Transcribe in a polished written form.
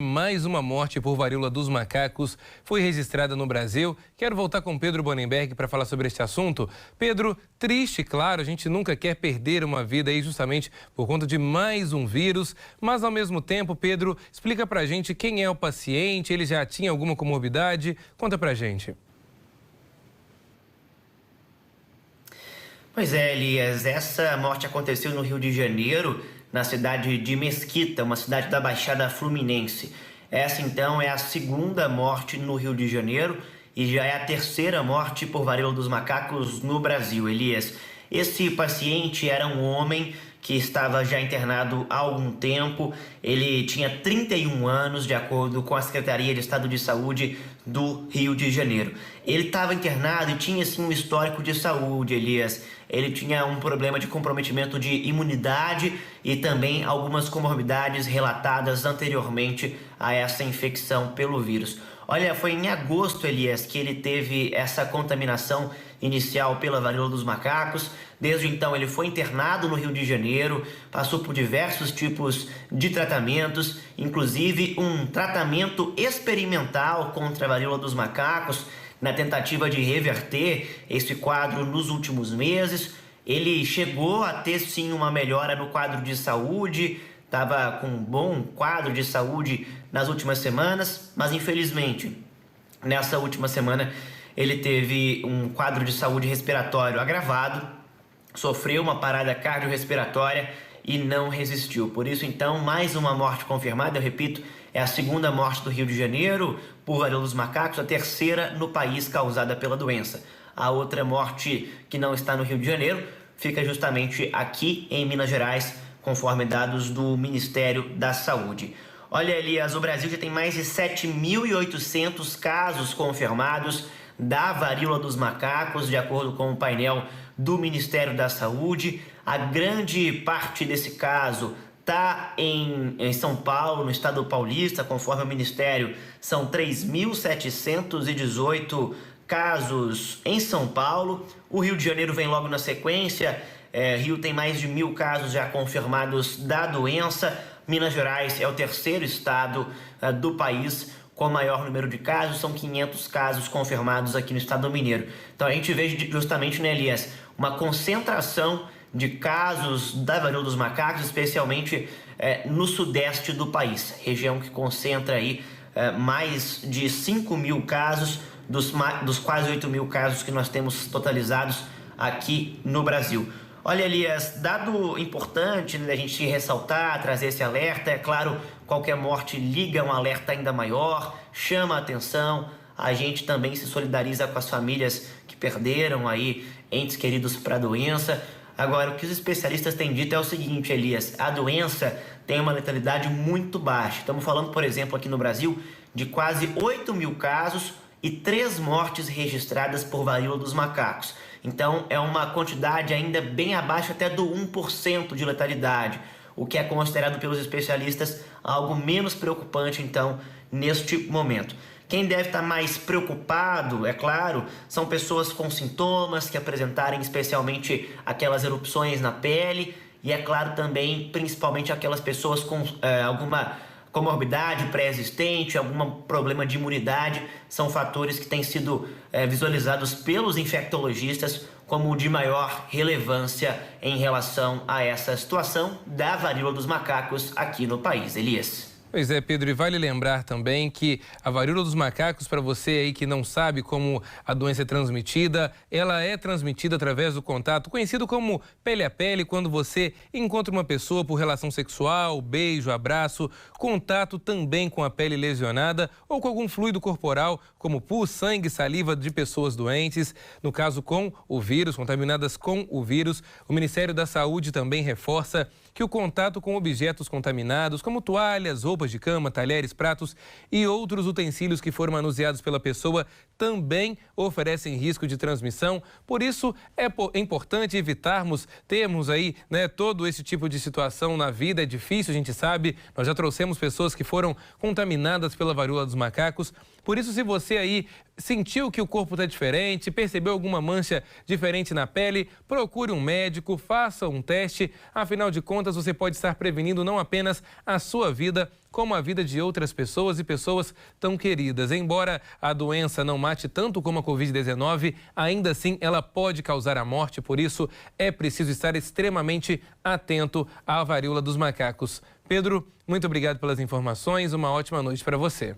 Mais uma morte por varíola dos macacos foi registrada no Brasil. Quero voltar com Pedro Bonenberg para falar sobre este assunto. Pedro, triste, claro, a gente nunca quer perder uma vida aí justamente por conta de mais um vírus, mas ao mesmo tempo, Pedro, explica pra gente quem é o paciente, ele já tinha alguma comorbidade? Conta pra gente. Pois é, Elias, essa morte aconteceu no Rio de Janeiro, na cidade de Mesquita, uma cidade da Baixada Fluminense. Essa, então, é a segunda morte no Rio de Janeiro e já é a terceira morte por varíola dos macacos no Brasil, Elias. Esse paciente era um homem que estava já internado há algum tempo. Ele tinha 31 anos, de acordo com a Secretaria de Estado de Saúde do Rio de Janeiro. Ele estava internado e tinha, sim, um histórico de saúde, Elias. Ele tinha um problema de comprometimento de imunidade e também algumas comorbidades relatadas anteriormente a essa infecção pelo vírus. Olha, foi em agosto, Elias, que ele teve essa contaminação inicial pela varíola dos macacos. Desde então ele foi internado no Rio de Janeiro, passou por diversos tipos de tratamentos, inclusive um tratamento experimental contra a varíola dos macacos, na tentativa de reverter esse quadro nos últimos meses. Ele chegou a ter, sim, uma melhora no quadro de saúde, estava com um bom quadro de saúde nas últimas semanas, mas infelizmente, nessa última semana, ele teve um quadro de saúde respiratório agravado, sofreu uma parada cardiorrespiratória e não resistiu. Por isso, então, mais uma morte confirmada, eu repito, é a segunda morte do Rio de Janeiro por varíola dos macacos, a terceira no país causada pela doença. A outra morte que não está no Rio de Janeiro fica justamente aqui em Minas Gerais, conforme dados do Ministério da Saúde. Olha, Elias, o Brasil já tem mais de 7.800 casos confirmados da varíola dos macacos, de acordo com o painel do Ministério da Saúde. A grande parte desse caso está em São Paulo, no estado paulista, conforme o Ministério, são 3.718 casos em São Paulo. O Rio de Janeiro vem logo na sequência. Rio tem mais de 1.000 casos já confirmados da doença. Minas Gerais é o terceiro estado do país com maior número de casos, são 500 casos confirmados aqui no estado mineiro. Então a gente vê justamente, né, Elias, uma concentração de casos da varíola dos macacos, especialmente no sudeste do país, região que concentra aí mais de 5.000 casos dos quase 8.000 casos que nós temos totalizados aqui no Brasil. Olha, Elias, dado importante, né, a gente ressaltar, trazer esse alerta, é claro, qualquer morte liga um alerta ainda maior, chama a atenção, a gente também se solidariza com as famílias que perderam aí entes queridos para a doença. Agora, o que os especialistas têm dito é o seguinte, Elias, a doença tem uma letalidade muito baixa. Estamos falando, por exemplo, aqui no Brasil, de quase 8.000 casos e 3 mortes registradas por varíola dos macacos. Então, é uma quantidade ainda bem abaixo até do 1% de letalidade, o que é considerado pelos especialistas algo menos preocupante, então, neste momento. Quem deve estar mais preocupado, é claro, são pessoas com sintomas que apresentarem especialmente aquelas erupções na pele e, é claro, também, principalmente aquelas pessoas com alguma comorbidade pré-existente, algum problema de imunidade, são fatores que têm sido visualizados pelos infectologistas como de maior relevância em relação a essa situação da varíola dos macacos aqui no país. Elias. Pois é, Pedro, e vale lembrar também que a varíola dos macacos, para você aí que não sabe como a doença é transmitida, ela é transmitida através do contato, conhecido como pele a pele, quando você encontra uma pessoa por relação sexual, beijo, abraço, contato também com a pele lesionada ou com algum fluido corporal, como pus, sangue, saliva de pessoas doentes, no caso com o vírus, contaminadas com o vírus. O Ministério da Saúde também reforça que o contato com objetos contaminados, como toalhas, roupas de cama, talheres, pratos e outros utensílios que foram manuseados pela pessoa, também oferecem risco de transmissão. Por isso, é importante termos aí, né, todo esse tipo de situação na vida. É difícil, a gente sabe. Nós já trouxemos pessoas que foram contaminadas pela varíola dos macacos. Por isso, se você aí sentiu que o corpo está diferente, percebeu alguma mancha diferente na pele, procure um médico, faça um teste. Afinal de contas, você pode estar prevenindo não apenas a sua vida, como a vida de outras pessoas e pessoas tão queridas. Embora a doença não mate tanto como a Covid-19, ainda assim ela pode causar a morte, por isso é preciso estar extremamente atento à varíola dos macacos. Pedro, muito obrigado pelas informações, uma ótima noite para você.